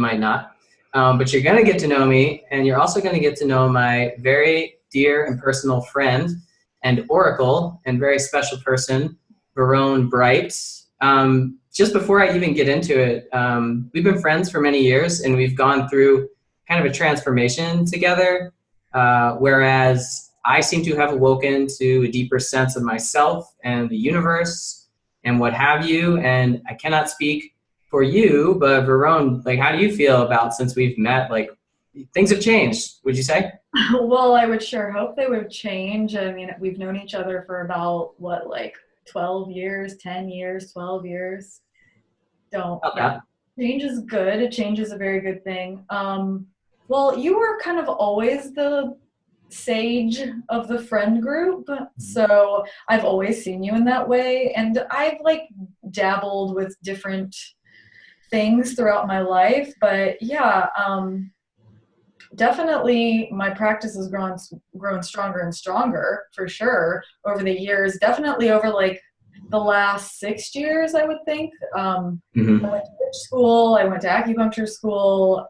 might not. But you're going to get to know me, and you're also going to get to know my very dear and personal friend and oracle and very special person, Verone Bright. Just before I even get into it, we've been friends for many years, and we've gone through kind of a transformation together, whereas I seem to have awoken to a deeper sense of myself and the universe and what have you. And I cannot speak for you, but Verone, like, how do you feel about, since we've met, like, things have changed, would you say? Well, I would sure hope they would change. I mean, we've known each other for about, what, like 12 years, 10 years, 12 years. Yeah. Change is good. Change is a very good thing. Well, you were kind of always the sage of the friend group, so I've always seen you in that way, and I've like dabbled with different things throughout my life, but yeah, definitely my practice has grown stronger and stronger for sure over the years, definitely over like the last 6 years, I would think. I went to witch school, I went to acupuncture school.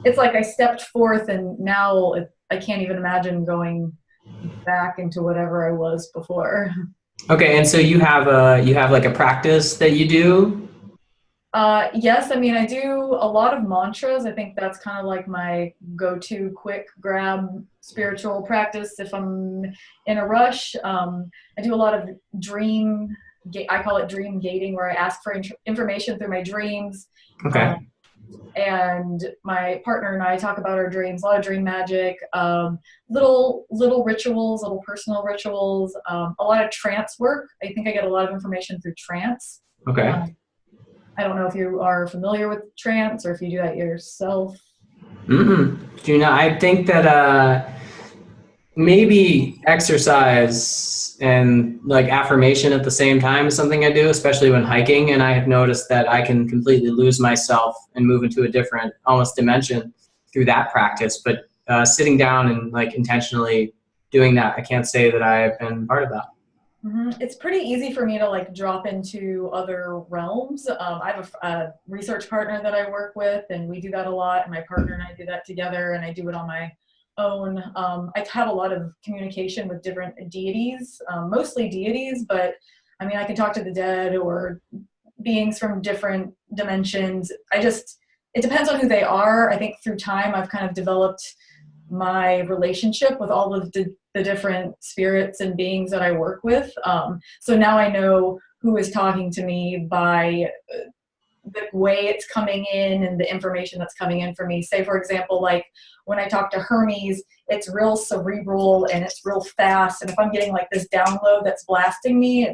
It's like I stepped forth, and now I can't even imagine going back into whatever I was before. Okay, and so you have like a practice that you do? Yes, I mean, I do a lot of mantras. I think that's kind of like my go-to quick grab spiritual practice if I'm in a rush. I do a lot of I call it dream gating, where I ask for information through my dreams. Okay. And my partner and I talk about our dreams, a lot of dream magic, little rituals, little personal rituals, a lot of trance work. I think I get a lot of information through trance. Okay. I don't know if you are familiar with trance or if you do that yourself. I think that maybe exercise and like affirmation at the same time is something I do, especially when hiking. And I have noticed that I can completely lose myself and move into a different almost dimension through that practice. But sitting down and like intentionally doing that, I can't say that I've been part of that. It's pretty easy for me to like drop into other realms. I have a research partner that I work with, and we do that a lot. And my partner and I do that together, and I do it on my own. I have a lot of communication with different deities, mostly deities, but I mean, I can talk to the dead or beings from different dimensions. It depends on who they are. I think through time, I've kind of developed my relationship with all of the different spirits and beings that I work with. So now I know who is talking to me by the way it's coming in and the information that's coming in for me. Say, for example, like when I talk to Hermes, it's real cerebral and it's real fast. And if I'm getting like this download that's blasting me,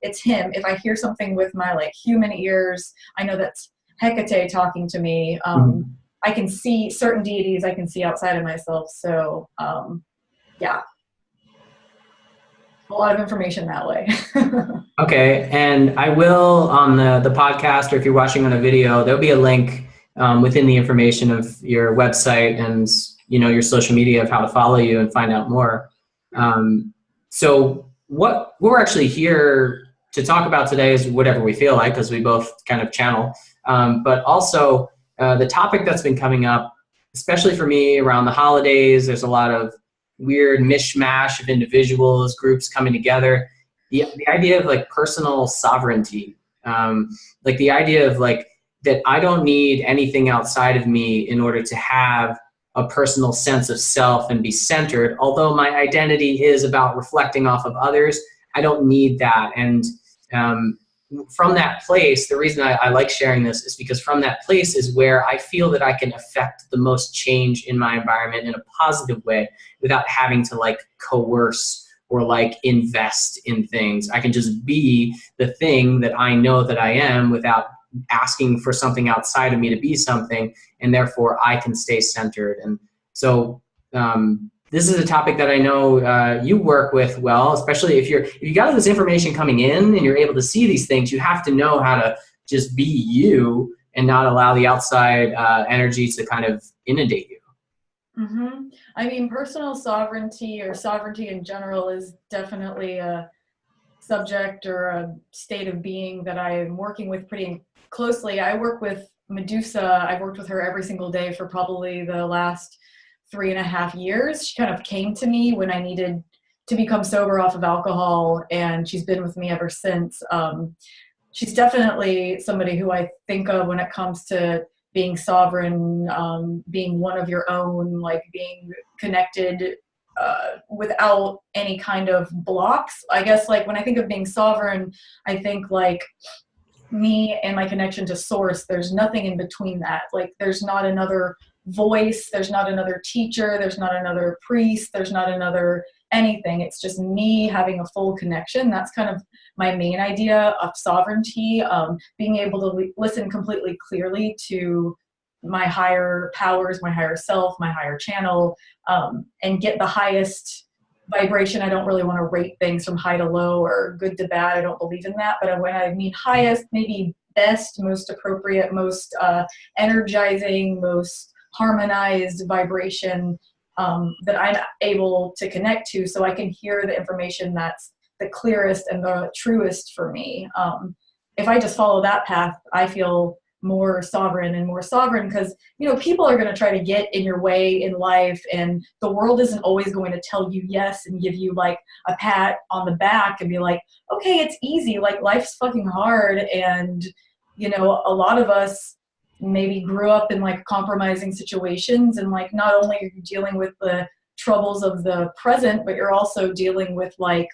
it's him. If I hear something with my like human ears, I know that's Hecate talking to me. I can see certain deities I can see outside of myself. So yeah, a lot of information that way. Okay, and I will on the podcast, or if you're watching on a video, there'll be a link within the information of your website and your social media of how to follow you and find out more. So what we're actually here to talk about today is whatever we feel like, because we both kind of channel, but also the topic that's been coming up, especially for me around the holidays. There's a lot of weird mishmash of individuals, groups coming together. The idea of like personal sovereignty, like the idea of like that I don't need anything outside of me in order to have a personal sense of self and be centered. Although my identity is about reflecting off of others, I don't need that. And from that place, the reason I like sharing this is because from that place is where I feel that I can affect the most change in my environment in a positive way without having to like coerce or like invest in things. I can just be the thing that I know that I am without asking for something outside of me to be something, and therefore I can stay centered. And so this is a topic that I know you work with well, especially if you got all this information coming in and you're able to see these things. You have to know how to just be you and not allow the outside energy to kind of inundate you. I mean, personal sovereignty or sovereignty in general is definitely a subject or a state of being that I am working with pretty closely. I work with Medusa, I've worked with her every single day for probably the last 3.5 years. She kind of came to me when I needed to become sober off of alcohol, and she's been with me ever since. She's definitely somebody who I think of when it comes to being sovereign, being one of your own, like being connected without any kind of blocks. I guess like when I think of being sovereign, I think like me and my connection to source. There's nothing in between that. Like there's not another voice, there's not another teacher, there's not another priest, there's not another anything. It's just me having a full connection. That's kind of my main idea of sovereignty, being able to listen completely clearly to my higher powers, my higher self, my higher channel, and get the highest vibration. I don't really want to rate things from high to low or good to bad. I don't believe in that. But when I mean highest, maybe best, most appropriate, most energizing, most harmonized vibration that I'm able to connect to, so I can hear the information that's the clearest and the truest for me. If I just follow that path, I feel more sovereign and more sovereign, because people are going to try to get in your way in life, and the world isn't always going to tell you yes and give you like a pat on the back and be like, okay, it's easy, like life's fucking hard. And a lot of us maybe grew up in like compromising situations, and like not only are you dealing with the troubles of the present, but you're also dealing with like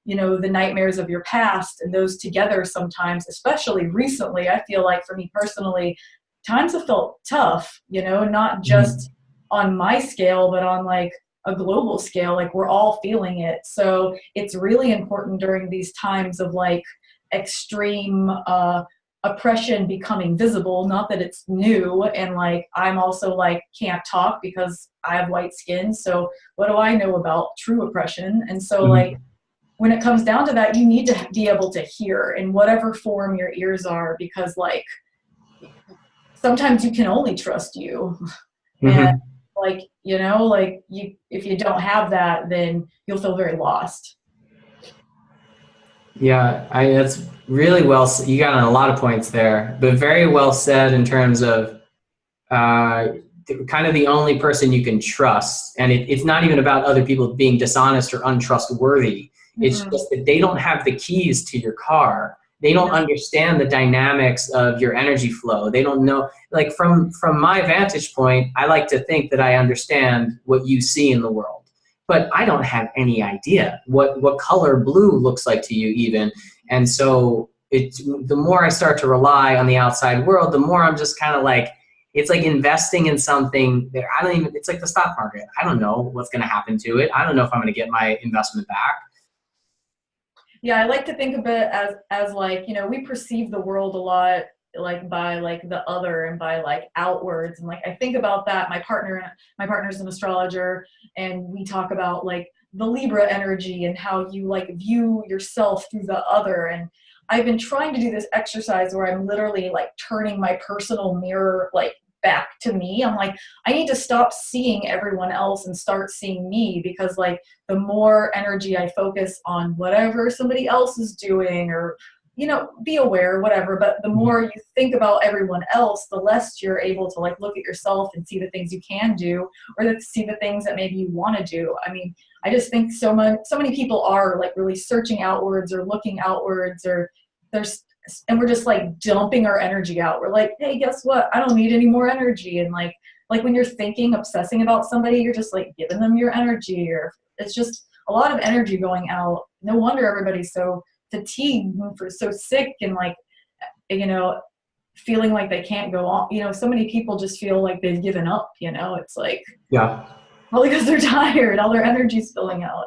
the nightmares of your past, and those together sometimes, especially recently, I feel like for me personally, times have felt tough, not just on my scale, but on like a global scale. Like we're all feeling it. So it's really important during these times of like extreme oppression becoming visible, not that it's new, and like I'm also like can't talk because I have white skin, so what do I know about true oppression? And so like when it comes down to that, you need to be able to hear in whatever form your ears are, because like sometimes you can only trust you. And like if you don't have that, then you'll feel very lost. Yeah, that's really well. You got on a lot of points there, but very well said in terms of kind of the only person you can trust. And it's not even about other people being dishonest or untrustworthy. It's just that they don't have the keys to your car. They don't understand the dynamics of your energy flow. They don't know, like from my vantage point, I like to think that I understand what you see in the world, but I don't have any idea what color blue looks like to you even. And so the more I start to rely on the outside world, the more I'm just kind of like, it's like investing in something that it's like the stock market. I don't know what's going to happen to it. I don't know if I'm going to get my investment back. Yeah, I like to think of it as like, we perceive the world a lot like by like the other and by like outwards. And like I think about that. My partner's an astrologer, and we talk about like the Libra energy and how you like view yourself through the other. And I've been trying to do this exercise where I'm literally like turning my personal mirror like back to me. I'm like, I need to stop seeing everyone else and start seeing me, because like the more energy I focus on whatever somebody else is doing, or be aware, whatever, but the more you think about everyone else, the less you're able to like look at yourself and see the things you can do, or to see the things that maybe you want to do. I mean, I just think so many people are like really searching outwards or looking outwards, or and we're just like dumping our energy out. We're like, hey, guess what? I don't need any more energy. And like when you're thinking, obsessing about somebody, you're just like giving them your energy, or it's just a lot of energy going out. No wonder everybody's so fatigued, so sick, and like, feeling like they can't go on. So many people just feel like they've given up, it's like, all because they're tired, all their energy's spilling out.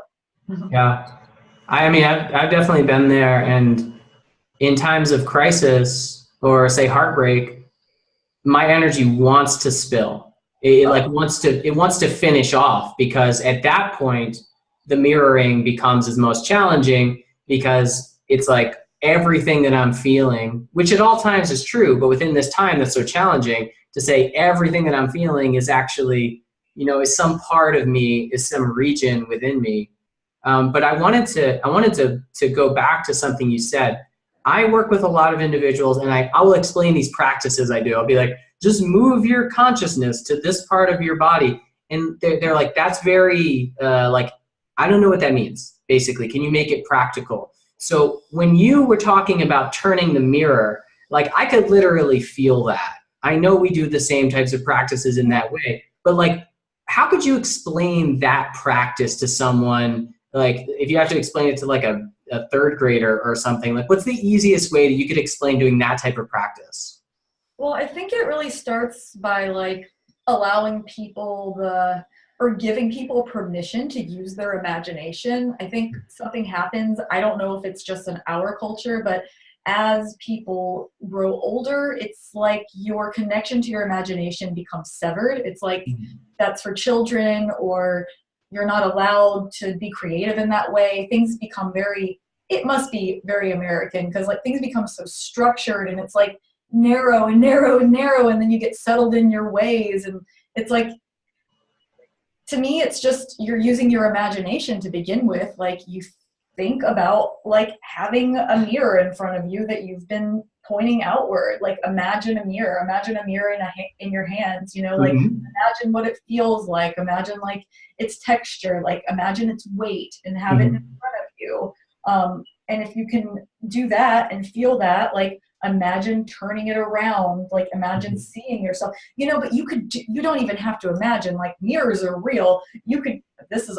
Yeah. I mean, I've definitely been there, and in times of crisis or say heartbreak, my energy wants to spill. It wants to finish off, because at that point, the mirroring becomes as most challenging, because it's like everything that I'm feeling, which at all times is true, but within this time that's so challenging, to say everything that I'm feeling is actually, is some part of me, is some region within me. But I wanted to go back to something you said. I work with a lot of individuals, and I will explain these practices I do. I'll be like, just move your consciousness to this part of your body. And they're like, that's very, like, I don't know what that means, basically. Can you make it practical? So when you were talking about turning the mirror, like, I could literally feel that. I know we do the same types of practices in that way, but like, how could you explain that practice to someone? Like, if you have to explain it to like a third grader or something, like, what's the easiest way that you could explain doing that type of practice? Well, I think it really starts by like allowing people or giving people permission to use their imagination. I think something happens. I don't know if it's just in our culture, but as people grow older, it's like your connection to your imagination becomes severed. It's like that's for children, or you're not allowed to be creative in that way. Things become it must be very American, because like things become so structured, and it's like narrow and narrow and narrow, and then you get settled in your ways. And it's like, to me, it's just you're using your imagination to begin with. Like, you think about like having a mirror in front of you that you've been pointing outward. Like, imagine a mirror in your hands, you know, like imagine what it feels like, imagine like its texture, like imagine its weight, and have it in front of you. And if you can do that and feel that, like, imagine turning it around, like imagine seeing yourself, you know. But you don't even have to imagine. Like, mirrors are real.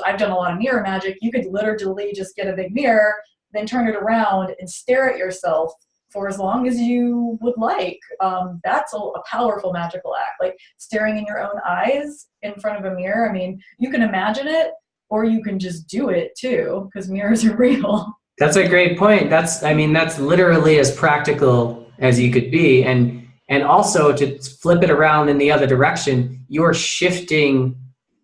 I've done a lot of mirror magic. You could literally just get a big mirror, then turn it around and stare at yourself for as long as you would like. That's a powerful magical act, like staring in your own eyes in front of a mirror. I mean, you can imagine it, or you can just do it too, because mirrors are real. That's a great point. I mean, that's literally as practical as you could be. And also, to flip it around in the other direction, you're shifting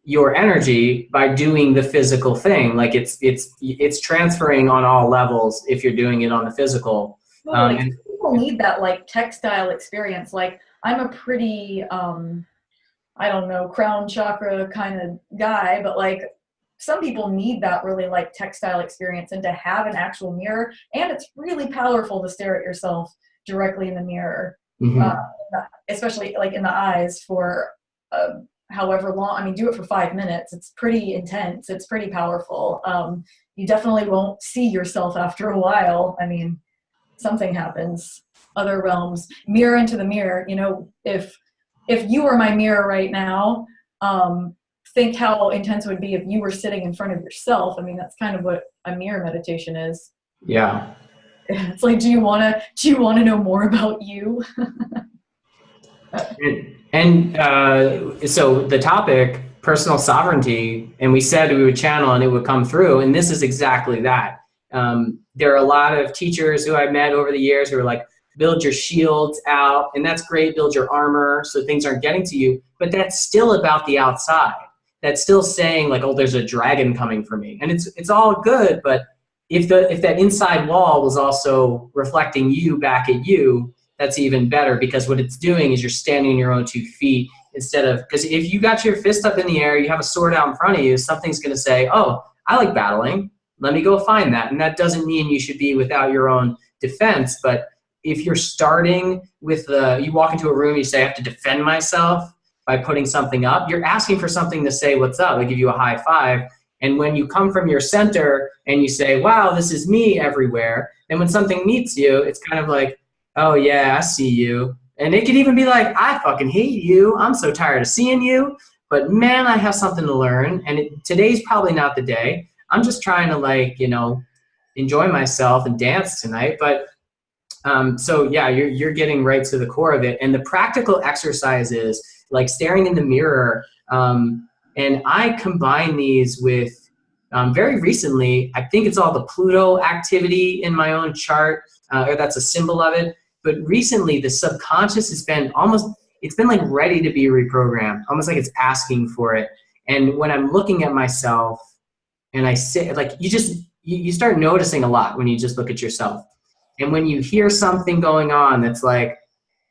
your energy by doing the physical thing. Like, it's transferring on all levels if you're doing it on the physical. Totally. People need that like tactile experience. Like, I'm a pretty, I don't know, crown chakra kind of guy, but like, some people need that really like tactile experience, and to have an actual mirror. And it's really powerful to stare at yourself directly in the mirror, especially like in the eyes for however long. I mean, do it for 5 minutes. It's pretty intense. It's pretty powerful. You definitely won't see yourself after a while. I mean, something happens. Other realms. Mirror into the mirror. You know, if you were my mirror right now, think how intense it would be if you were sitting in front of yourself. I mean, that's kind of what a mirror meditation is. Yeah. It's like, do you want to know more about you? So the topic, personal sovereignty, and we said we would channel and it would come through, and this is exactly that. There are a lot of teachers who I've met over the years who are like, build your shields out, and that's great, build your armor so things aren't getting to you, but that's still about the outside. That's still saying like, oh, there's a dragon coming for me. And it's all good, but if that inside wall was also reflecting you back at you, that's even better, because what it's doing is you're standing on your own 2 feet instead of, because if you got your fist up in the air, you have a sword out in front of you, something's going to say, oh, I like battling. Let me go find that. And that doesn't mean you should be without your own defense. But if you're starting with you walk into a room, you say, I have to defend myself by putting something up, you're asking for something to say, what's up? They give you a high five. And when you come from your center and you say, wow, this is me everywhere, then when something meets you, it's kind of like, oh yeah, I see you. And it could even be like, I fucking hate you. I'm so tired of seeing you, but man, I have something to learn. And today's probably not the day. I'm just trying to, like, you know, enjoy myself and dance tonight. But so yeah, you're getting right to the core of it. And the practical exercises, like staring in the mirror, and I combine these with, very recently, I think it's all the Pluto activity in my own chart, or that's a symbol of it. But recently, the subconscious has been it's been like ready to be reprogrammed, almost like it's asking for it. And when I'm looking at myself and I sit, like, you start noticing a lot when you just look at yourself. And when you hear something going on that's like,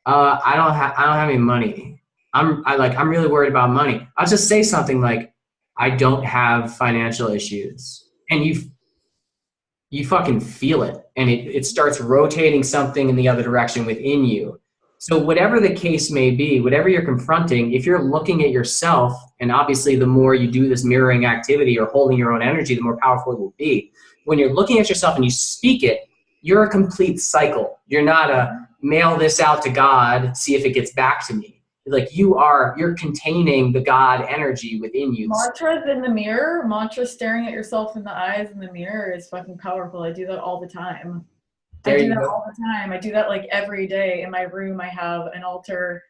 I don't have any money. I'm really worried about money. I'll just say something like, I don't have financial issues. And you fucking feel it, and it starts rotating something in the other direction within you. So whatever the case may be, whatever you're confronting, if you're looking at yourself, and obviously the more you do this mirroring activity or holding your own energy, the more powerful it will be. When you're looking at yourself and you speak it, you're a complete cycle. You're not a mail this out to God, see if it gets back to me. Like you're containing the God energy within you. Mantras in the mirror, mantras staring at yourself in the eyes in the mirror is fucking powerful. I do that all the time. I do that all the time. I do that like every day. In my room, I have an altar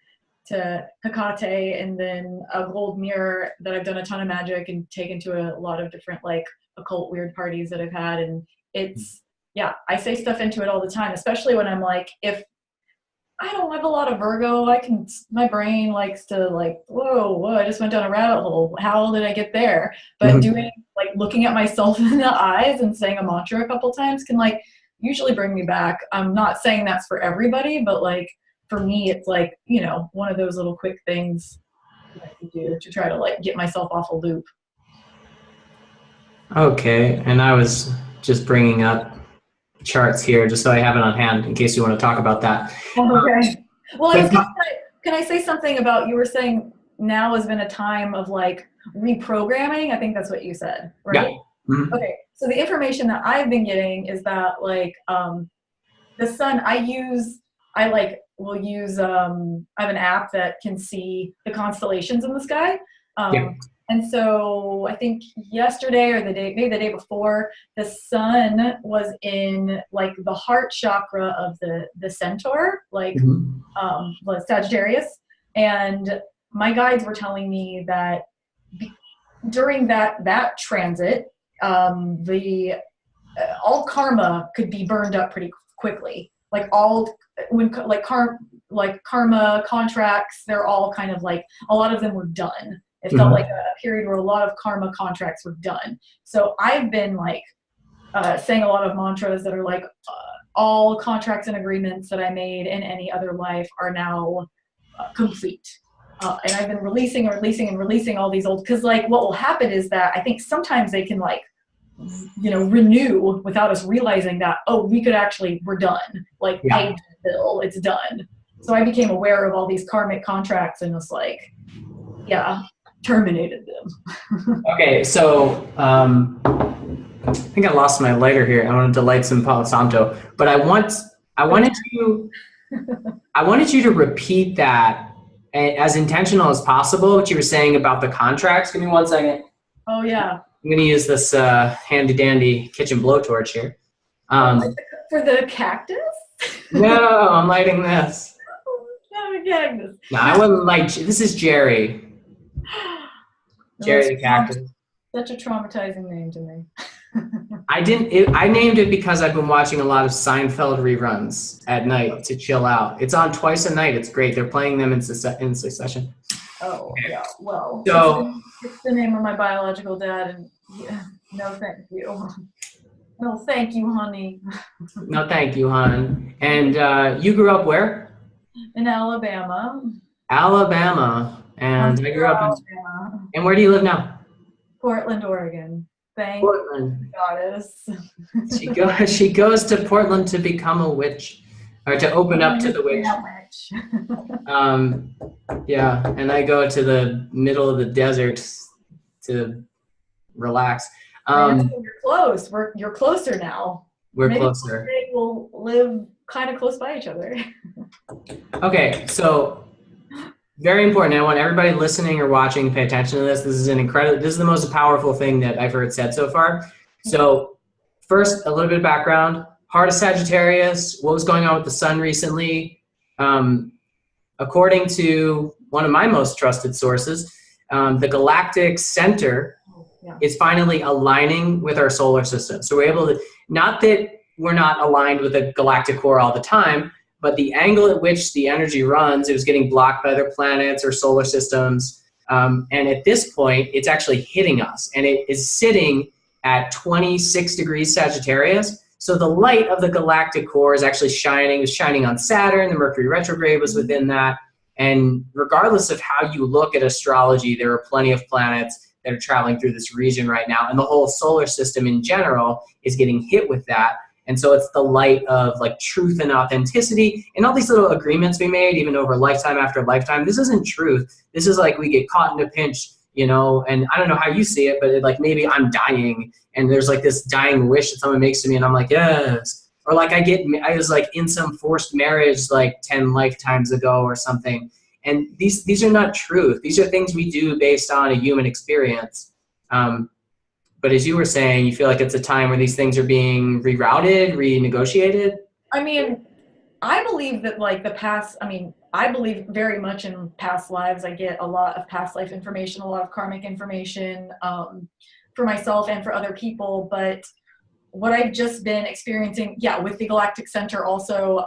to Hecate and then a gold mirror that I've done a ton of magic and taken to a lot of different like occult weird parties that I've had. And it's, yeah, I say stuff into it all the time, especially when I'm like, if I don't have a lot of Virgo, my brain likes to like, whoa, I just went down a rabbit hole. How did I get there? But doing, like looking at myself in the eyes and saying a mantra a couple times can like usually bring me back. I'm not saying that's for everybody, but like for me, it's like, you know, one of those little quick things that I can do to try to like get myself off a loop. Okay, and I was just bringing up charts here just so I have it on hand in case you want to talk about that. Okay. Well, can I say something about, you were saying now has been a time of like reprogramming. I think that's what you said, right? Yeah. Mm-hmm. Okay. So the information that I've been getting is that like the sun, I have an app that can see the constellations in the sky. And so I think yesterday or maybe the day before, the sun was in like the heart chakra of the centaur, like the Sagittarius. And my guides were telling me that during that transit, all karma could be burned up pretty quickly. Like karma contracts, they're all kind of like, a lot of them were done. It felt like a period where a lot of karma contracts were done. So I've been like saying a lot of mantras that are like all contracts and agreements that I made in any other life are now complete. And I've been releasing all these old, because like what will happen is that I think sometimes they can like, you know, renew without us realizing that, oh, we're done. Like paid the bill, it's done. So I became aware of all these karmic contracts and was like, terminated them. Okay, so I think I lost my lighter here. I wanted to light some Palo Santo, but I wanted you to repeat that as intentional as possible. What you were saying about the contracts. Give me 1 second. Oh yeah. I'm gonna use this handy dandy kitchen blowtorch here. For the cactus? No, I'm lighting this. Oh, cactus. No, I wouldn't light. This is Jerry. Jerry the cactus. Such a traumatizing name to me. I named it because I've been watching a lot of Seinfeld reruns at night to chill out. It's on twice a night. It's great. They're playing them in succession. Oh, yeah. Well, so it's the name of my biological dad, and no thank you. No thank you, honey. No thank you, hon. And you grew up where? In Alabama. Alabama. And I grew up in Alabama. And where do you live now? Portland, Oregon. Thank Portland. Goddess. She goes to Portland to become a witch, or to open up to the witch. Yeah, and I go to the middle of the desert to relax. You're close. You're closer now. We're Maybe closer. We'll live kind of close by each other. Okay, so very important. I want everybody listening or watching to pay attention to this. This is the most powerful thing that I've heard said so far. So first, a little bit of background. Heart of Sagittarius, what was going on with the sun recently? According to one of my most trusted sources, the galactic center is finally aligning with our solar system. So we're able to, not that we're not aligned with the galactic core all the time, but the angle at which the energy runs, it was getting blocked by other planets or solar systems. And at this point, it's actually hitting us. And it is sitting at 26 degrees Sagittarius. So the light of the galactic core is actually shining. It was shining on Saturn. The Mercury retrograde was within that. And regardless of how you look at astrology, there are plenty of planets that are traveling through this region right now. And the whole solar system in general is getting hit with that. And so it's the light of like truth and authenticity and all these little agreements we made, even over lifetime after lifetime. This isn't truth. This is like we get caught in a pinch, you know, and I don't know how you see it, but like maybe I'm dying and there's like this dying wish that someone makes to me and I'm like, yes. Or like I was like in some forced marriage like 10 lifetimes ago or something. And these are not truth. These are things we do based on a human experience. But as you were saying, you feel like it's a time where these things are being rerouted, renegotiated? I mean, I believe that like I believe very much in past lives. I get a lot of past life information, a lot of karmic information for myself and for other people. But what I've just been experiencing, with the Galactic Center also,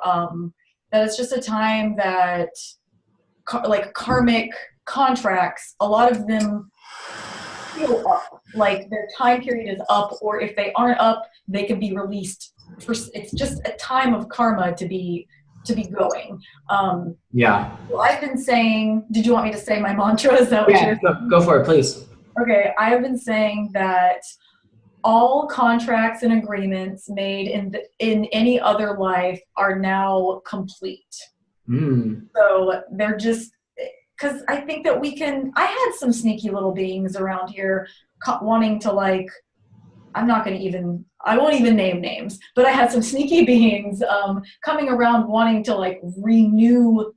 that it's just a time that like karmic contracts, a lot of them feel up, like their time period is up, or if they aren't up, they can be released. It's just a time of karma to be going. Well, I've been saying, did you want me to say my mantra? Is that what you're saying? Go for it, please. Okay, I have been saying that all contracts and agreements made in any other life are now complete. So they're just, because I think that I had some sneaky little beings around here wanting to like, I won't even name names, but I had some sneaky beings coming around wanting to like renew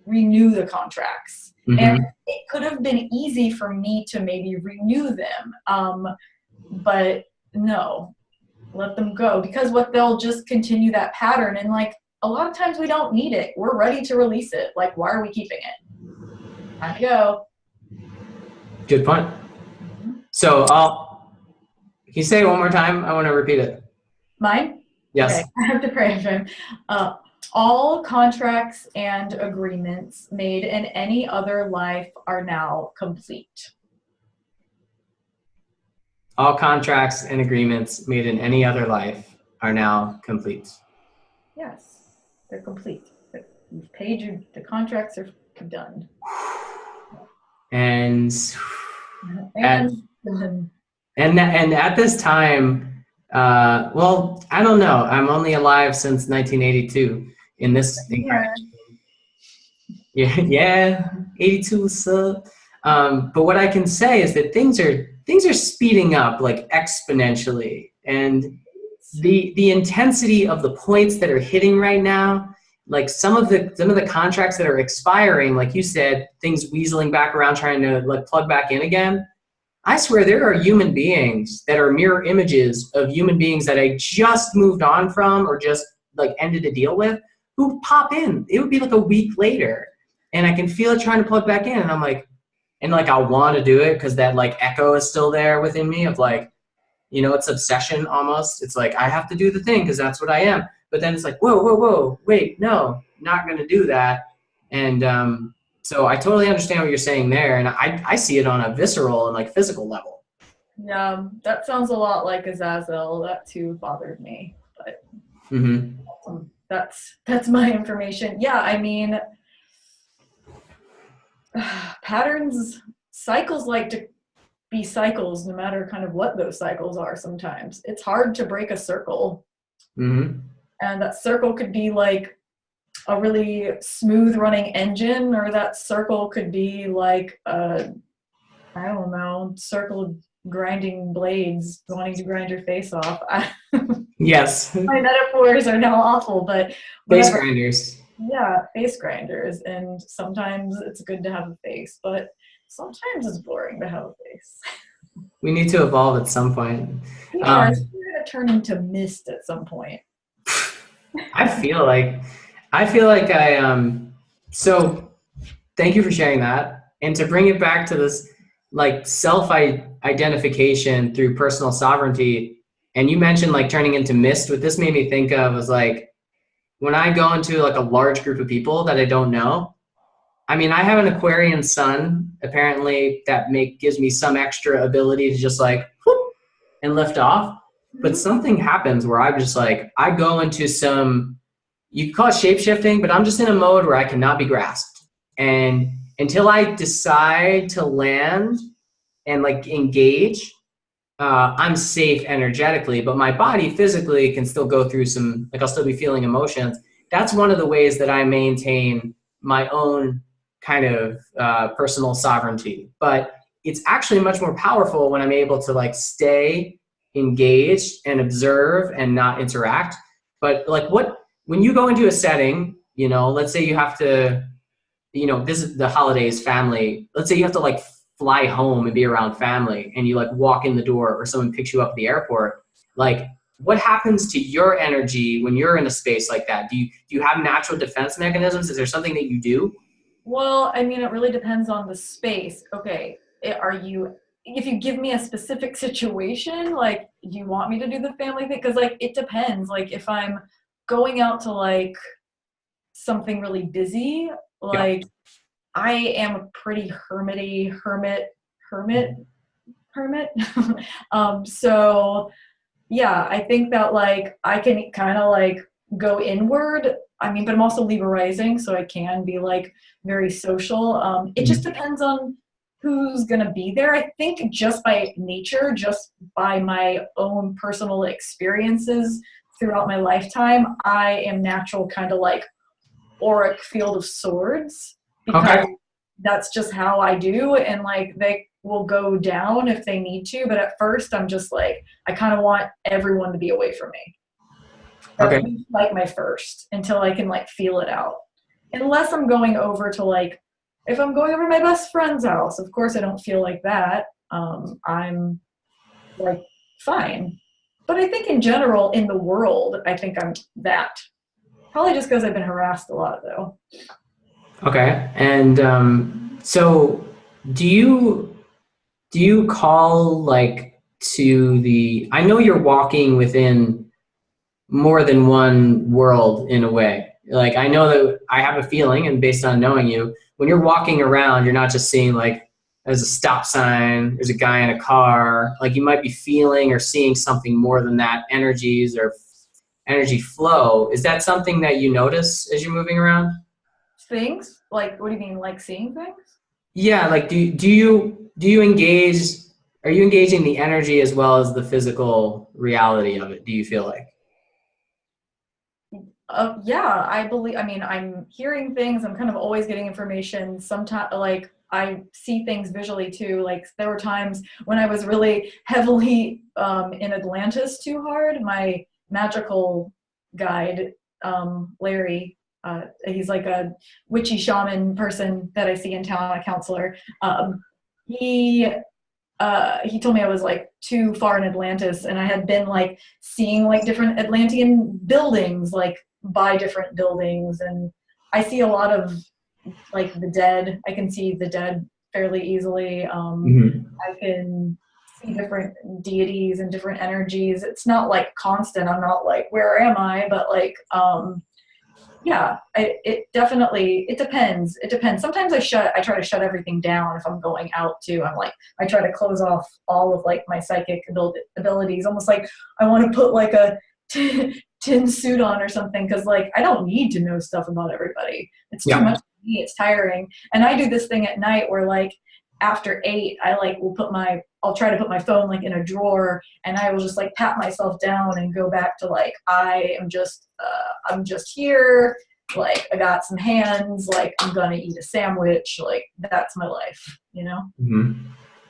the contracts. And it could have been easy for me to maybe renew them. But no, let them go, because they'll just continue that pattern. And like, a lot of times we don't need it. We're ready to release it. Like, why are we keeping it? Time to go. Good point. So can you say it one more time? I want to repeat it. Mine? Yes. Okay. I have to pray for him. All contracts and agreements made in any other life are now complete. All contracts and agreements made in any other life are now complete. Yes, they're complete. You've paid the contracts are done. And at this time, well, I don't know. I'm only alive since 1982 in this incarnation. Yeah, 82 sub. But what I can say is that things are speeding up like exponentially, and the intensity of the points that are hitting right now, like some of the contracts that are expiring, like you said, things weaseling back around trying to like plug back in again. I swear there are human beings that are mirror images of human beings that I just moved on from or just like ended a deal with, who pop in. It would be like a week later and I can feel it trying to plug back in, and I'm like, and like I want to do it because that like echo is still there within me of like, you know, it's obsession almost. It's like, I have to do the thing because that's what I am. But then it's like, whoa, wait, no, not going to do that. And so I totally understand what you're saying there. And I see it on a visceral and like physical level. Yeah, that sounds a lot like Azazel. That too bothered me. But that's my information. Yeah, I mean, patterns, cycles like to be cycles no matter kind of what those cycles are. Sometimes it's hard to break a circle, and that circle could be like a really smooth running engine, or that circle could be like I don't know, circle grinding blades wanting to grind your face off. Yes. My metaphors are now awful, but face grinders. Yeah, face grinders. And sometimes it's good to have a face, but sometimes it's boring to have a face. We need to evolve at some point. Yeah, we're gonna turn into mist at some point. I feel like so thank you for sharing that. And to bring it back to this like self-identification through personal sovereignty, and you mentioned like turning into mist, what this made me think of was like when I go into like a large group of people that I don't know. I mean, I have an Aquarian sun, apparently, that gives me some extra ability to just like whoop, and lift off. But something happens where I'm just like, I go into some, you could call it shape-shifting, but I'm just in a mode where I cannot be grasped. And until I decide to land and like engage, I'm safe energetically, but my body physically can still go through some, like I'll still be feeling emotions. That's one of the ways that I maintain my own kind of personal sovereignty. But it's actually much more powerful when I'm able to like stay engaged and observe and not interact. But like when you go into a setting, you know, let's say you have to, you know, visit the holidays family. Let's say you have to like fly home and be around family and you like walk in the door or someone picks you up at the airport. Like what happens to your energy when you're in a space like that? Do you have natural defense mechanisms? Is there something that you do? Well, I mean, it really depends on the space. Okay, if you give me a specific situation, like, do you want me to do the family thing? Because, like, it depends. Like, if I'm going out to, like, something really busy, Yeah. like, I am a pretty hermit. So, yeah, I think that, like, I can kind of, like, go inward. I mean, but I'm also Libra rising, so I can be like very social. It just Mhm. depends on who's gonna be there. I think just by nature, just by my own personal experiences throughout my lifetime, I am natural kind of like auric field of swords because Okay. that's just how I do. And like they will go down if they need to. But at first, I'm just like, I kind of want everyone to be away from me. That's Okay. like my first until I can like feel it out. Unless I'm going over to like, if I'm going over to my best friend's house, of course I don't feel like that. I'm like fine. But I think in general in the world, I think I'm that. Probably just because I've been harassed a lot though. Okay. And so do you call like to the, I know you're walking within more than one world in a way. Like I know that I have a feeling, and based on knowing you, when you're walking around, you're not just seeing like there's a stop sign, there's a guy in a car. Like you might be feeling or seeing something more than that, energies or energy flow. Is that something that you notice as you're moving around? Things? Like what do you mean, like seeing things? Yeah, like do you engage? Are you engaging the energy as well as the physical reality of it? Do you feel like? Yeah, I believe. I mean, I'm hearing things. I'm kind of always getting information. Sometimes, like I see things visually too. Like there were times when I was really heavily in Atlantis too hard. My magical guide, Larry, he's like a witchy shaman person that I see in town, a counselor. He he told me I was like too far in Atlantis, and I had been like seeing like different Atlantean buildings, like by different buildings, and I see a lot of like the dead. I can see the dead fairly easily. Mhm. I can see different deities and different energies. It's not like constant. I'm not like where am I, but like yeah, it definitely, it depends. It depends. Sometimes I try to shut everything down if I'm going out too. I'm like, I try to close off all of like my psychic abilities, almost like I want to put like a tin suit on or something. Cause like, I don't need to know stuff about everybody. It's too Yeah. much for me. It's tiring. And I do this thing at night where like after 8, I like I'll try to put my phone like in a drawer and I will just like pat myself down and go back to like I'm just here, like I got some hands, like I'm gonna eat a sandwich, like that's my life, you know. Hmm.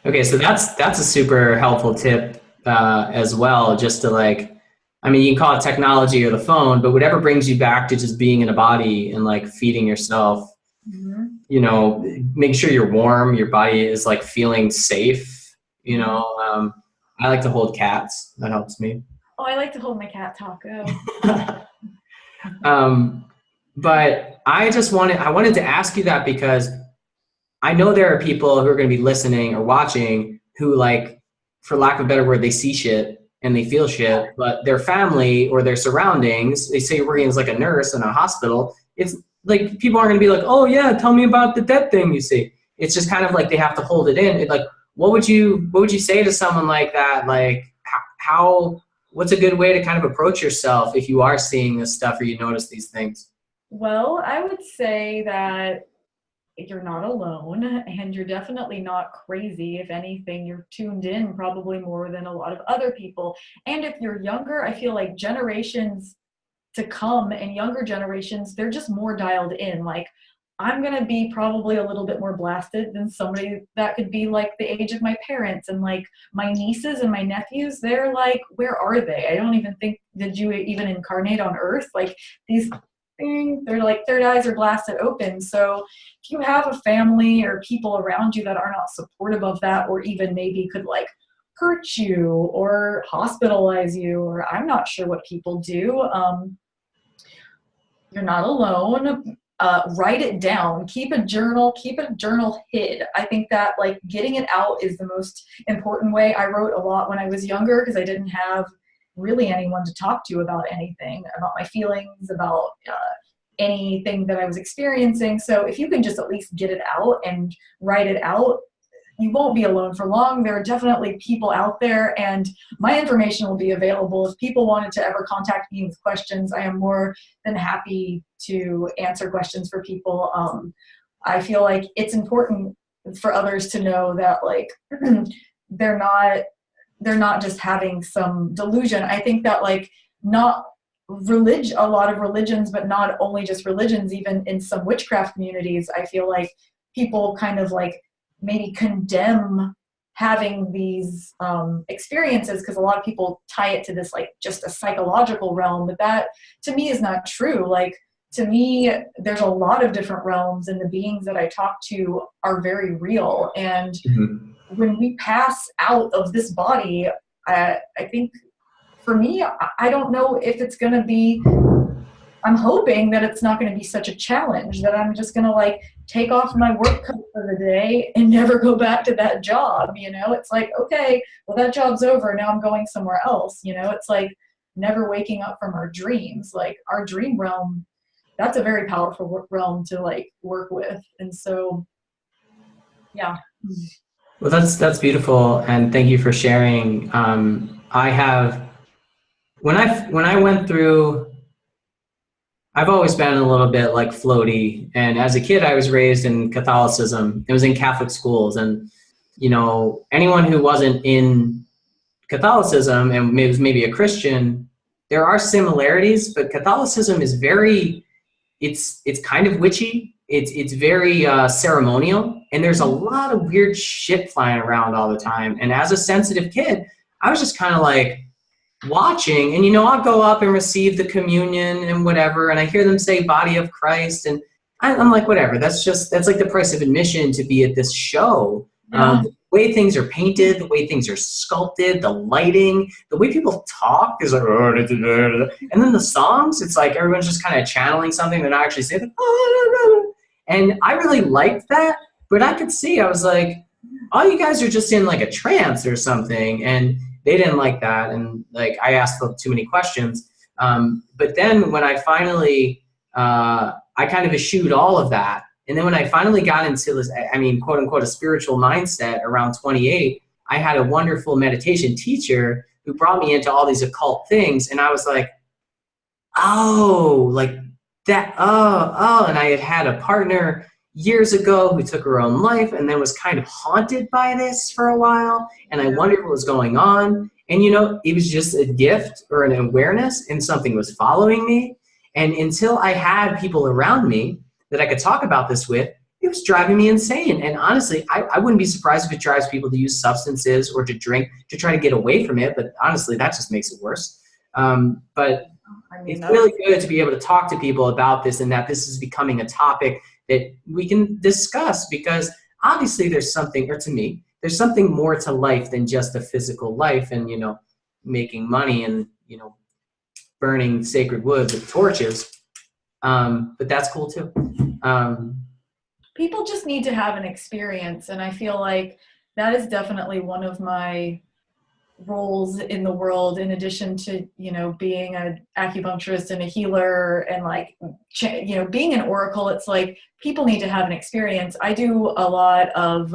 Okay, so that's a super helpful tip as well. Just to like, I mean, you can call it technology or the phone, but whatever brings you back to just being in a body and like feeding yourself. Mm-hmm. You know, make sure you're warm. Your body is like feeling safe. You Mm-hmm. know, I like to hold cats. That helps me. Oh, I like to hold my cat Taco. um, but I wanted to ask you that because I know there are people who are going to be listening or watching who like, for lack of a better word, they see shit and they feel shit, but their family or their surroundings, they say you're working as like a nurse in a hospital. It's like, people aren't going to be like, oh yeah, tell me about the dead thing you see. It's just kind of like they have to hold it in. Like, what would you say to someone like that? Like what's a good way to kind of approach yourself if you are seeing this stuff or you notice these things? Well, I would say that you're not alone, and you're definitely not crazy. If anything, you're tuned in probably more than a lot of other people. And if you're younger, I feel like generations to come and younger generations, they're just more dialed in. Like, I'm going to be probably a little bit more blasted than somebody that could be like the age of my parents. And like my nieces and my nephews, they're like, where are they? I don't even think, did you even incarnate on earth? Like these things, they're like, their eyes are blasted open. So if you have a family or people around you that are not supportive of that, or even maybe could like hurt you or hospitalize you, or I'm not sure what people do, you're not alone. Write it down. Keep a journal. Keep a journal hid. I think that like getting it out is the most important way. I wrote a lot when I was younger because I didn't have really anyone to talk to about anything, about my feelings, about anything that I was experiencing. So if you can just at least get it out and write it out, you won't be alone for long. There are definitely people out there, and my information will be available. If people wanted to ever contact me with questions, I am more than happy to answer questions for people. I feel like it's important for others to know that like they're not just having some delusion. I think that like not a lot of religions, but not only just religions, even in some witchcraft communities, I feel like people kind of like maybe condemn having these experiences because a lot of people tie it to this like just a psychological realm, but that to me is not true. Like to me, there's a lot of different realms, and the beings that I talk to are very real. And when we pass out of this body, I think for me, I don't know if it's going to be, I'm hoping that it's not going to be such a challenge that I'm just going to like take off my work coat for the day and never go back to that job. You know, it's like, okay, well, that job's over. Now I'm going somewhere else. You know, it's like never waking up from our dreams. Like our dream realm, that's a very powerful realm to like work with. And so, yeah. Well, that's beautiful, and thank you for sharing. I have when I went through. I've always been a little bit like floaty, and as a kid, I was raised in Catholicism. It was in Catholic schools, and you know, anyone who wasn't in Catholicism and was maybe a Christian, there are similarities, but Catholicism is very, it's kind of witchy. It's very ceremonial, and there's a lot of weird shit flying around all the time. And as a sensitive kid, I was just kind of like watching, and you know, I'll go up and receive the communion and whatever, and I hear them say body of Christ, and I'm like, whatever, that's like the price of admission to be at this show. The way things are painted, the way things are sculpted, the lighting, the way people talk is like, and then the songs, it's like everyone's just kind of channeling something. They're not actually saying, and I really liked that, but I could see, I was like, oh, you guys are just in like a trance or something, and they didn't like that, and like I asked too many questions. But then when I finally, I kind of eschewed all of that. And then when I finally got into this, I mean, quote unquote, a spiritual mindset around 28, I had a wonderful meditation teacher who brought me into all these occult things. And I was like, oh, like that, oh. And I had a partner years ago who took her own life and then was kind of haunted by this for a while. And I wondered what was going on. And, you know, it was just a gift or an awareness, and something was following me. And until I had people around me that I could talk about this with, it was driving me insane. And honestly, I wouldn't be surprised if it drives people to use substances or to drink to try to get away from it. But honestly, that just makes it worse. But I mean, it's really good to be able to talk to people about this, and that this is becoming a topic that we can discuss, because obviously there's something, or to me, there's something more to life than just a physical life and, you know, making money and, you know, burning sacred wood with torches. But that's cool too. People just need to have an experience, and I feel like that is definitely one of my roles in the world, in addition to, you know, being an acupuncturist and a healer and like, you know, being an oracle. It's like people need to have an experience. I do a lot of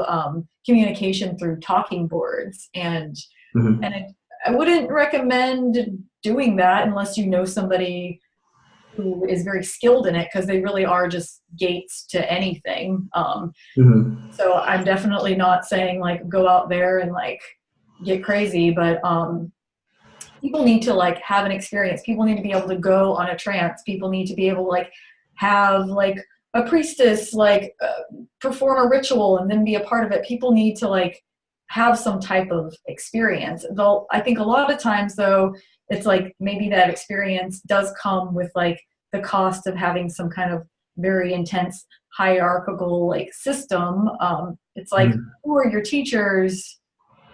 communication through talking boards, and I wouldn't recommend doing that unless you know somebody who is very skilled in it, because they really are just gates to anything. So I'm definitely not saying like go out there and like get crazy, but people need to like have an experience. People need to be able to go on a trance. People need to be able to like have like a priestess like perform a ritual and then be a part of it. People need to like have some type of experience. Though I think a lot of times though, it's like maybe that experience does come with like the cost of having some kind of very intense hierarchical like system. It's like, who are your teachers?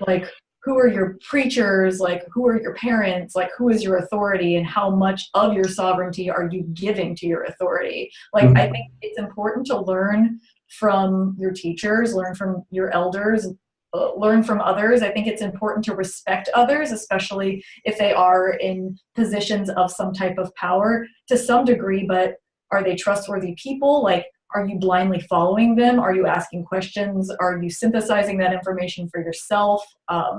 Like, who are your preachers? Like, who are your parents? Like, who is your authority, and how much of your sovereignty are you giving to your authority? Like, I think it's important to learn from your teachers, learn from your elders, learn from others. I think it's important to respect others, especially if they are in positions of some type of power to some degree, but are they trustworthy people? Like, are you blindly following them? Are you asking questions? Are you synthesizing that information for yourself? I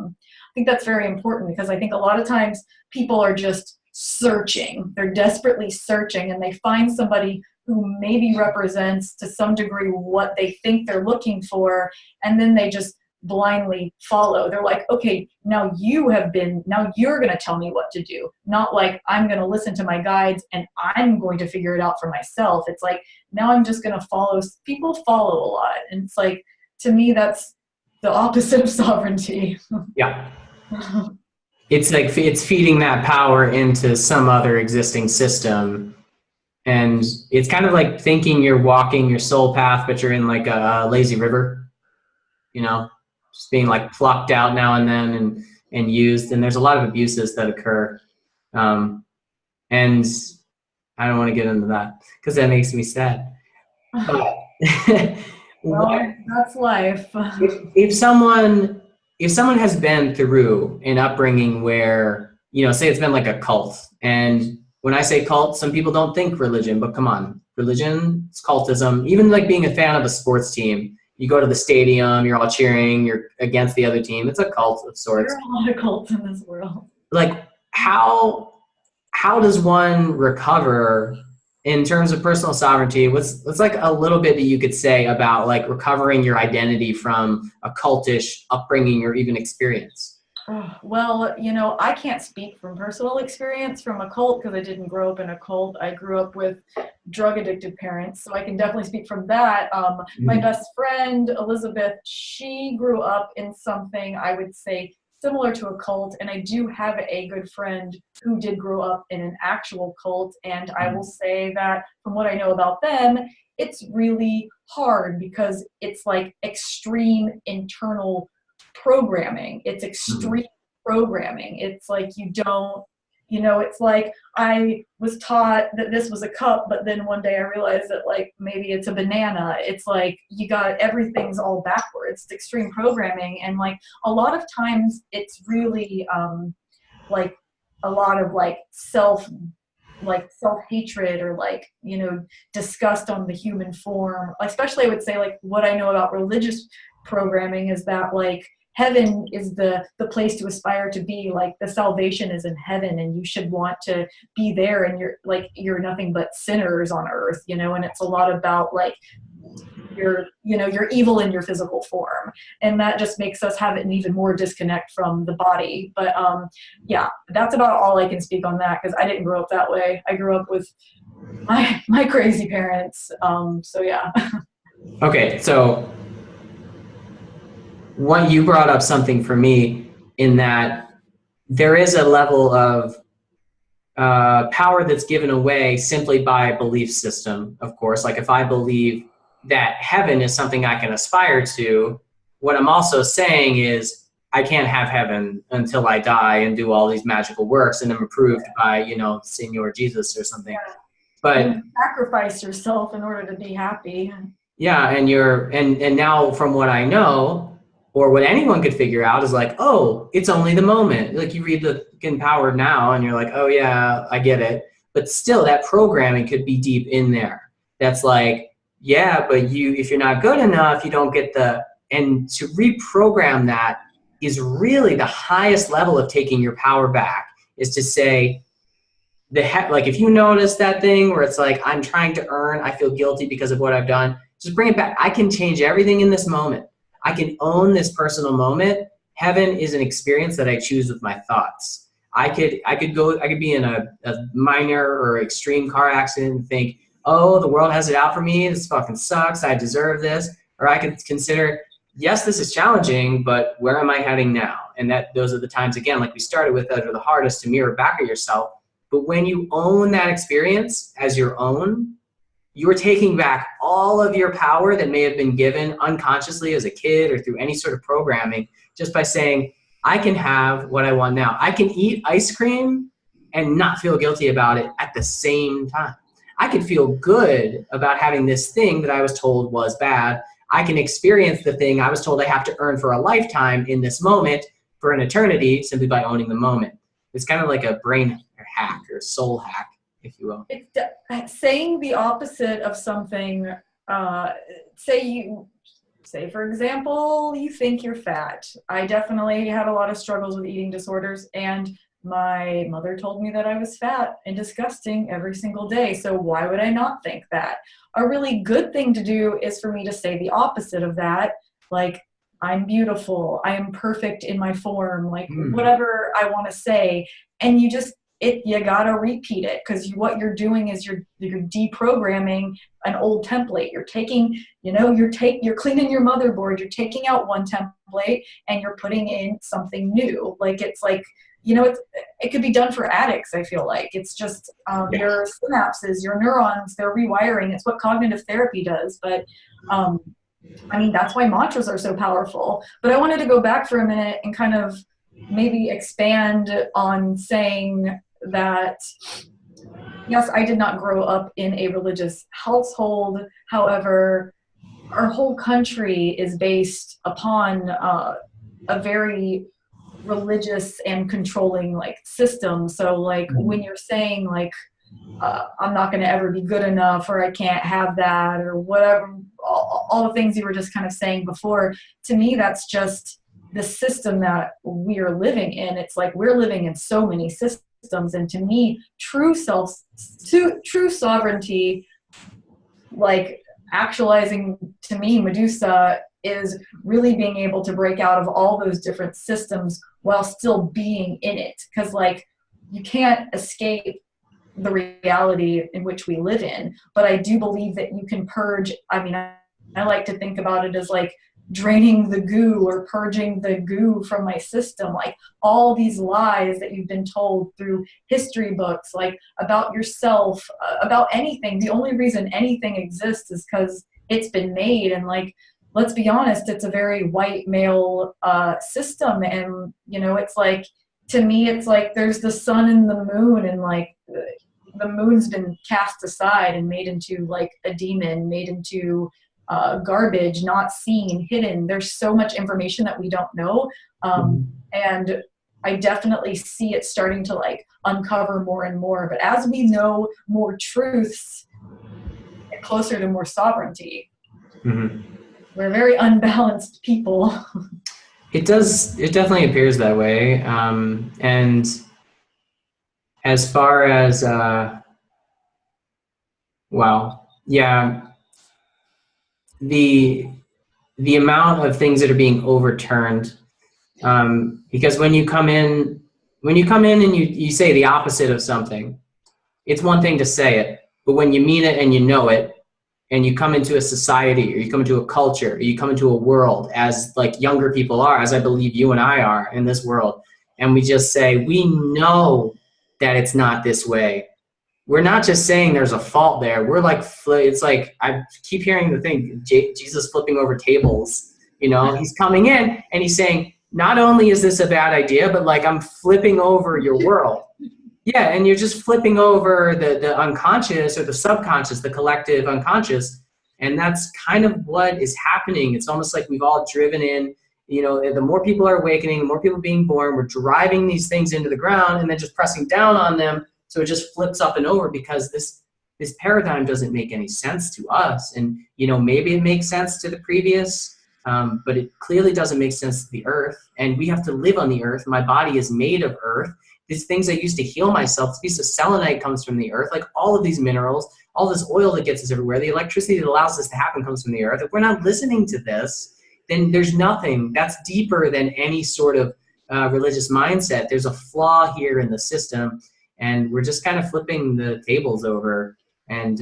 think that's very important, because I think a lot of times people are just searching. They're desperately searching, and they find somebody who maybe represents to some degree what they think they're looking for, and then they just blindly follow. They're like, okay, now you're going to tell me what to do. Not like I'm going to listen to my guides and I'm going to figure it out for myself. It's like, now I'm just going to follow. People follow a lot. And it's like, to me, that's the opposite of sovereignty. Yeah. It's like, it's feeding that power into some other existing system. And it's kind of like thinking you're walking your soul path, but you're in like a lazy river, you know, just being like plucked out now and then and used. And there's a lot of abuses that occur. And I don't want to get into that because that makes me sad. But well, that's life. If someone has been through an upbringing where, you know, say it's been like a cult, and when I say cult, some people don't think religion, but come on, religion, it's cultism. Even like being a fan of a sports team, you go to the stadium, you're all cheering, you're against the other team. It's a cult of sorts. There are a lot of cults in this world. Like, how does one recover in terms of personal sovereignty? What's like a little bit that you could say about like recovering your identity from a cultish upbringing or even experience? Well, you know, I can't speak from personal experience from a cult because I didn't grow up in a cult. I grew up with drug addicted parents, so I can definitely speak from that. My best friend, Elizabeth, she grew up in something I would say similar to a cult, and I do have a good friend who did grow up in an actual cult, and I will say that from what I know about them, it's really hard because it's like extreme internal programming. It's extreme programming. It's like you don't, you know, it's like I was taught that this was a cup, but then one day I realized that like maybe it's a banana. It's like you got everything's all backwards. It's extreme programming, and like a lot of times it's really like a lot of like self-hatred or like, you know, disgust on the human form. Especially I would say like what I know about religious programming is that like heaven is the place to aspire to be. Like the salvation is in heaven, and you should want to be there, and you're nothing but sinners on earth, you know. And it's a lot about like you're evil in your physical form, and that just makes us have an even more disconnect from the body. But yeah, that's about all I can speak on that, because I didn't grow up that way. I grew up with my crazy parents. So yeah. Okay, so what you brought up something for me, in that there is a level of power that's given away simply by belief system, of course. Like if I believe that heaven is something I can aspire to, what I'm also saying is I can't have heaven until I die and do all these magical works and I'm approved by, you know, Senor Jesus or something. Yeah. But you sacrifice yourself in order to be happy. Yeah, and now from what I know, or what anyone could figure out, is like, oh, it's only the moment. Like you read the Empowered Now and you're like, oh yeah, I get it. But still, that programming could be deep in there. That's like, yeah, but if you're not good enough, you don't get and to reprogram that is really the highest level of taking your power back, is to say, like if you notice that thing where it's like, I'm trying to earn, I feel guilty because of what I've done, just bring it back. I can change everything in this moment. I can own this personal moment. Heaven is an experience that I choose with my thoughts. I could be in a minor or extreme car accident and think, oh, the world has it out for me. This fucking sucks. I deserve this. Or I could consider, yes, this is challenging, but where am I heading now? And those are the times, again, like we started with, that are the hardest to mirror back at yourself. But when you own that experience as your own, you're taking back all of your power that may have been given unconsciously as a kid or through any sort of programming, just by saying, I can have what I want now. I can eat ice cream and not feel guilty about it at the same time. I can feel good about having this thing that I was told was bad. I can experience the thing I was told I have to earn for a lifetime in this moment for an eternity simply by owning the moment. It's kind of like a brain hack or soul hack, if you will. It's saying the opposite of something. Say, for example, you think you're fat. I definitely had a lot of struggles with eating disorders, and my mother told me that I was fat and disgusting every single day. So why would I not think that? A really good thing to do is for me to say the opposite of that. Like, I'm beautiful. I am perfect in my form. Like, whatever I want to say. And you gotta repeat it, because what you're doing is you're deprogramming an old template. You're taking, you're cleaning your motherboard. You're taking out one template and you're putting in something new. Like, it's like, it could be done for addicts. I feel like it's just your synapses, your neurons, they're rewiring. It's what cognitive therapy does. But that's why mantras are so powerful. But I wanted to go back for a minute and kind of maybe expand on saying that, yes, I did not grow up in a religious household. However, our whole country is based upon a very religious and controlling system. So when you're saying I'm not going to ever be good enough, or I can't have that, or whatever, all the things you were just kind of saying before, to me, that's just the system that we are living in. It's like we're living in so many systems. And to me, true sovereignty, actualizing, to me, Medusa is really being able to break out of all those different systems while still being in it. Because you can't escape the reality in which we live in. But I do believe that you can purge. I like to think about it as draining the goo or purging the goo from my system, all these lies that you've been told through history books, about yourself, about anything. The only reason anything exists is because it's been made. And let's be honest, it's a very white male system. And, it's to me, it's there's the sun and the moon, and the moon's been cast aside and made into a demon, made into garbage, not seen, hidden. There's so much information that we don't know. And I definitely see it starting to uncover more and more. But as we know more truths, get closer to more sovereignty. Mm-hmm. We're very unbalanced people. It definitely appears that way. And as far as, the amount of things that are being overturned, because when you come in and you say the opposite of something, it's one thing to say it, but when you mean it and you know it, and you come into a society, or you come into a culture, or you come into a world, as younger people are, as I believe you and I are in this world, and we just say, we know that it's not this way. We're not just saying there's a fault there. We're it's I keep hearing the thing, Jesus flipping over tables. He's coming in and he's saying, not only is this a bad idea, but I'm flipping over your world. Yeah, and you're just flipping over the unconscious, or the subconscious, the collective unconscious. And that's kind of what is happening. It's almost like we've all driven in, the more people are awakening, the more people being born, we're driving these things into the ground and then just pressing down on them. So it just flips up and over, because this paradigm doesn't make any sense to us. And, maybe it makes sense to the previous, but it clearly doesn't make sense to the earth. And we have to live on the earth. My body is made of earth. these things I use to heal myself. This piece of selenite comes from the earth. Like all of these minerals, all this oil that gets us everywhere, the electricity that allows this to happen comes from the earth. If we're not listening to this, then there's nothing that's deeper than any sort of religious mindset. There's a flaw here in the system, and we're just kind of flipping the tables over. And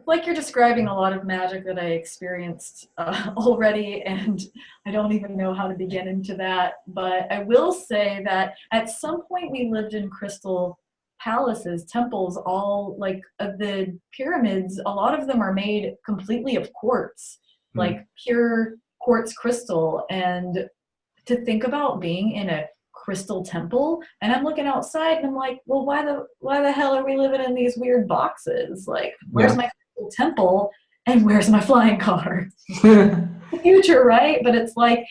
like you're describing a lot of magic that I experienced already, and I don't even know how to begin into that. But I will say that at some point we lived in crystal palaces, temples, all like the pyramids, a lot of them are made completely of quartz, like pure quartz crystal. And to think about being in a crystal temple, and I'm looking outside and I'm like, well, why the hell are we living in these weird boxes? Like, where's my temple and where's my flying car? The future, right? But it's like,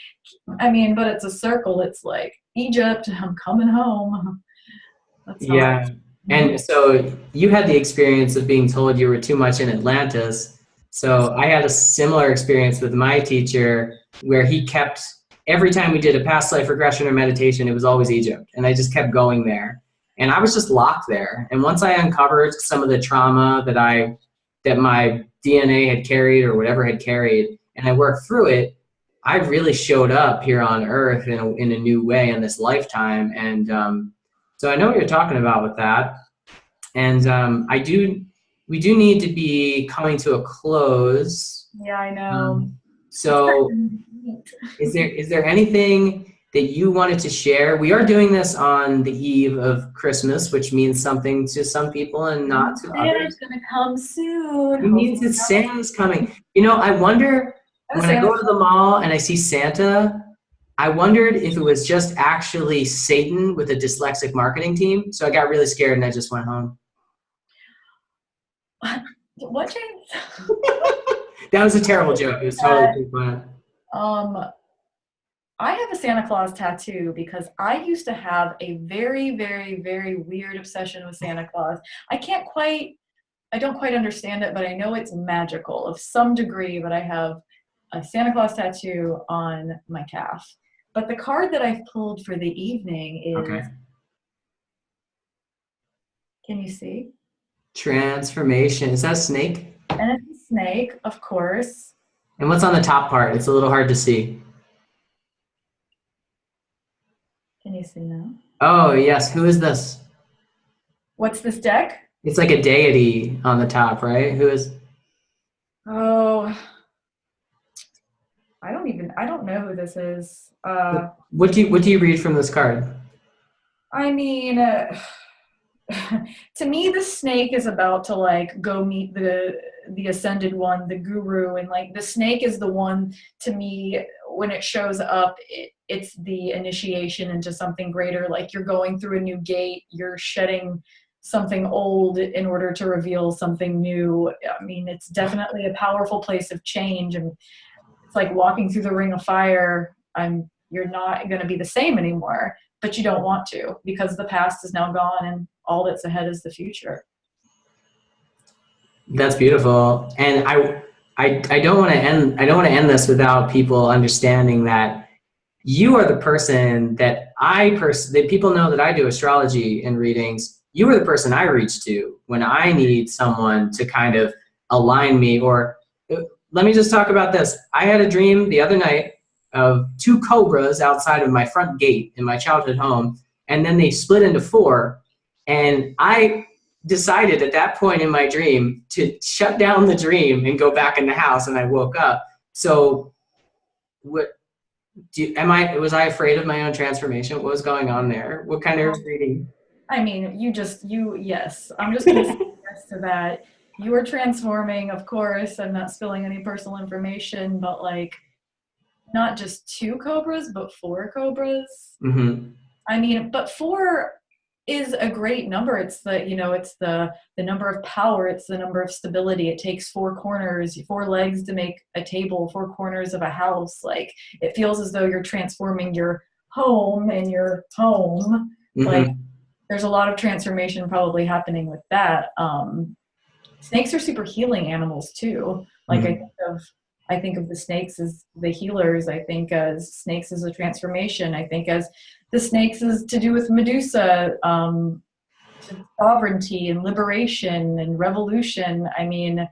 I mean, but it's a circle. It's like Egypt, I'm coming home. That's and so you had the experience of being told you were too much in Atlantis. So I had a similar experience with my teacher where he kept, every time we did a past life regression or meditation, it was always Egypt, and I just kept going there, and I was just locked there. And once I uncovered some of the trauma that my DNA had carried or whatever had carried, and I worked through it, I really showed up here on Earth in a new way in this lifetime. And so I know what you're talking about with that. And we do need to be coming to a close. Yeah, I know. So is there anything that you wanted to share? We are doing this on the eve of Christmas, which means something to some people and not to others. Santa's gonna come soon. It means that Santa's coming. You know, I wonder, when I go to the mall and I see Santa, I wondered if it was just actually Satan with a dyslexic marketing team. So I got really scared and I just went home. What, James? That was a terrible joke. It was totally fun. I have a Santa Claus tattoo because I used to have a very, very, very weird obsession with Santa Claus. I don't quite understand it, but I know it's magical of some degree. But I have a Santa Claus tattoo on my calf. But the card that I've pulled for the evening is, can you see? Transformation. Is that a snake? And it's a snake, of course. And what's on the top part? It's a little hard to see. Can you see now? Oh, yes. Who is this? What's this deck? It's like a deity on the top, right? Who is? Oh, I don't know who this is. What do you read from this card? I mean, to me, the snake is about to like go meet the ascended one, the guru, and like the snake is the one, to me, when it shows up, it's the initiation into something greater. Like you're going through a new gate, you're shedding something old in order to reveal something new. I mean, it's definitely a powerful place of change, and it's like walking through the ring of fire. You're not going to be the same anymore, but you don't want to, because the past is now gone and all that's ahead is the future. That's beautiful. And I don't want to end this without people understanding that you are the person that that people know that I do astrology and readings. You are the person I reach to when I need someone to kind of align me. Or let me just talk about this. I had a dream the other night of 2 cobras outside of my front gate in my childhood home, and then they split into 4. And I decided at that point in my dream to shut down the dream and go back in the house, and I woke up. So was I afraid of my own transformation? What was going on there? What kind of reading? I mean, yes. I'm just going to say yes to that. You are transforming, of course. I'm not spilling any personal information, but like not just 2 cobras, but 4 cobras. Mm-hmm. I mean, but 4 is a great number. It's it's the number of power. It's the number of stability. It takes 4 corners, 4 legs to make a table, 4 corners of a house. Like it feels as though you're transforming your home and your home. Mm-hmm. Like there's a lot of transformation probably happening with that. Snakes are super healing animals too. Like I think of I think of the snakes as the healers. I think as snakes as a transformation. I think as the snakes is to do with Medusa, sovereignty and liberation and revolution. I mean,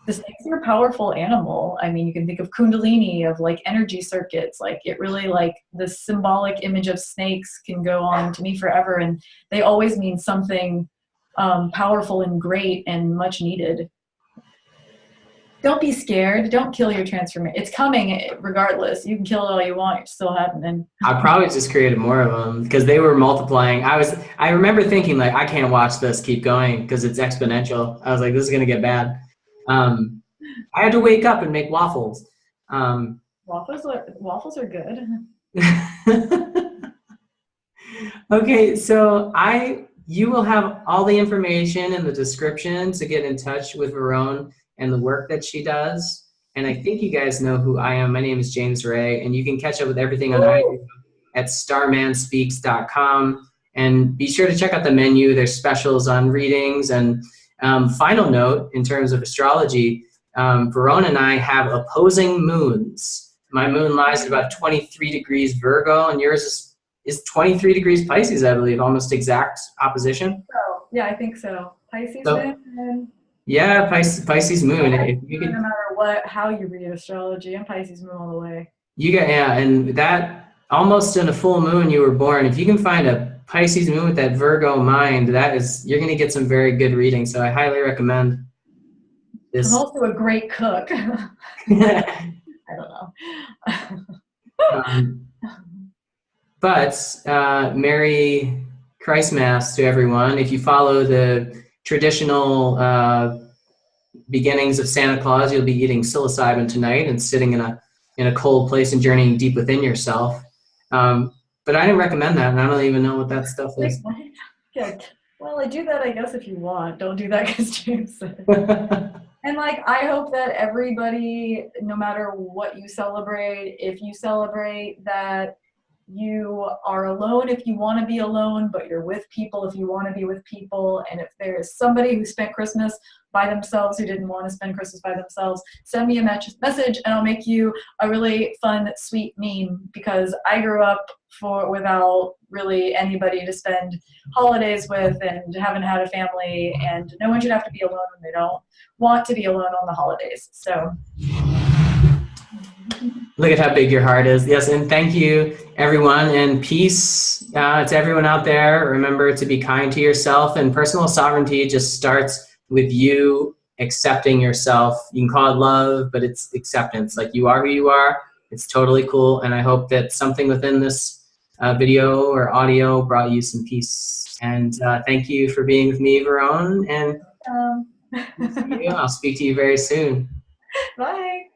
the snakes are a powerful animal. I mean, you can think of Kundalini, of like energy circuits. Like it really, like the symbolic image of snakes can go on to me forever, and they always mean something powerful and great and much needed. Don't be scared. Don't kill your transformation. It's coming regardless. You can kill it all you want. It's still happening. I probably just created more of them because they were multiplying. I remember thinking like, I can't watch this keep going because it's exponential. I was like, this is gonna get bad. I had to wake up and make waffles. Waffles are good. Okay, so you will have all the information in the description to get in touch with Verone and the work that she does. And I think you guys know who I am. My name is James Ray, and you can catch up with everything on iTunes at starmanspeaks.com. And be sure to check out the menu. There's specials on readings. And final note, in terms of astrology, Verone and I have opposing moons. My moon lies at about 23 degrees Virgo, and yours is 23 degrees Pisces, I believe, almost exact opposition. So, yeah, I think so. Pisces moon. Yeah, Pisces moon. No matter how you read astrology, I'm Pisces moon all the way. And that almost in a full moon you were born. If you can find a Pisces moon with that Virgo mind, you're going to get some very good reading. So I highly recommend this. I'm also a great cook. I don't know. But Merry Christmas to everyone. If you follow the traditional beginnings of Santa Claus, you'll be eating psilocybin tonight and sitting in a cold place and journeying deep within yourself. But I didn't recommend that, and I don't even know what that stuff is. Yeah. Well, I do that, I guess, if you want. Don't do that because James said. And like, I hope that everybody, no matter what you celebrate, if you celebrate that you are alone if you want to be alone, but you're with people if you want to be with people. And if there's somebody who spent Christmas by themselves who didn't want to spend Christmas by themselves, send me a message and I'll make you a really fun, sweet meme, because I grew up without really anybody to spend holidays with and haven't had a family, and no one should have to be alone when they don't want to be alone on the holidays. So look at how big your heart is. Yes, and thank you, everyone, and peace to everyone out there. Remember to be kind to yourself, and personal sovereignty just starts with you accepting yourself. You can call it love, but it's acceptance. Like, you are who you are. It's totally cool, and I hope that something within this video or audio brought you some peace. And thank you for being with me, Verone, and I'll speak to you very soon. Bye.